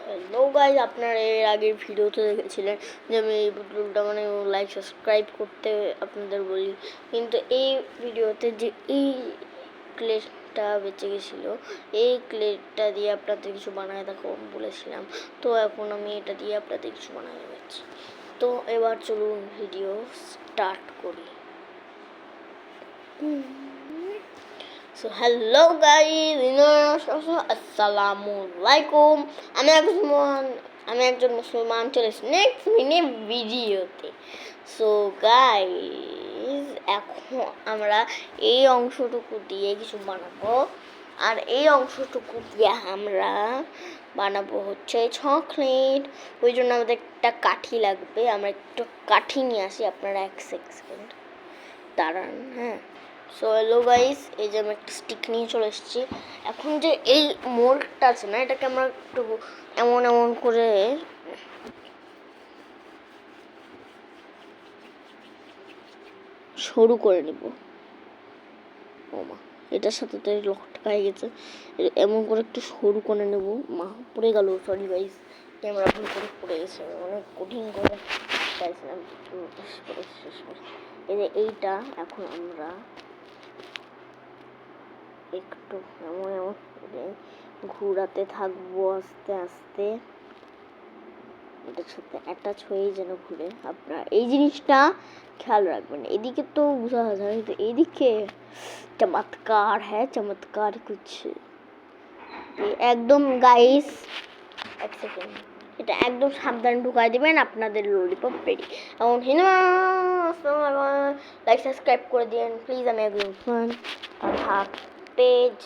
Hello guys, আপনারা এর আগের ভিডিওতে দেখেছিলেন যে আমি এই ভিডিওটা মানে লাইক সাবস্ক্রাইব করতে আপনাদের বলি, কিন্তু এই ভিডিওতে যে এই ক্লেটা বেঁচে গেছিলো, এই ক্লেটা দিয়ে আপনাদের কিছু বানায় দেখো বলেছিলাম। তো এখন আমি এটা দিয়ে আপনাদের কিছু বানায় দেখাচ্ছি। তো এবার চলুন ভিডিও স্টার্ট করি। সো হ্যালো গাইজ, আসসালামু আলাইকুম। আমি একজন মুসলমান চলে এসেছি নেক্সট মিনি ভিডিওতে। সো গাইজ, এখন আমরা এই অংশটুকু দিয়ে কিছু বানাবো, আর এই অংশটুকু দিয়ে আমরা বানাবো হচ্ছে চকলেট। ওই জন্য আমাদের একটা কাঠি লাগবে। আমরা একটু কাঠি নিয়ে আসি, আপনারা এক সেকেন্ড দাঁড়ান। হ্যাঁ, সো হ্যালো গাইস, এই যে আমি একটা স্টিক নিয়ে চলে এসেছি। এখন যে এই মোল্ডটা আছে না, এটাকে আমরা একটু এমন এমন করে সরু করে নেব। ও মা, এটার সাথে তো লটকাই গেছে। এমন করে একটু সরু করে নেব। মা, পড়ে গেল, সরি গাইস, ক্যামেরা ভুল করে পড়ে গেছে। অনেক কঠিন করে চাইছিলাম। এই যে এইটা এখন আমরা একটু এমন এমন করে ঘোরাতে থাকবো আস্তে আস্তে, এটার সাথে অ্যাটাচ হয়েই যেন ঘুরে। আপনারা এই জিনিসটা খেয়াল রাখবেন। এদিকে তো বোঝা যায়, কিন্তু এইদিকে চমৎকার হ্যাঁ, চমৎকার কুছ একদম গাইস। এক সেকেন্ড, এটা একদম সাবধানে ঢুকাই দেবেন, আপনাদের ললিপপ রেডি। এখন লাইক সাবস্ক্রাইব করে দিন প্লিজ। আমি একদম ফান আর হাফ পেজ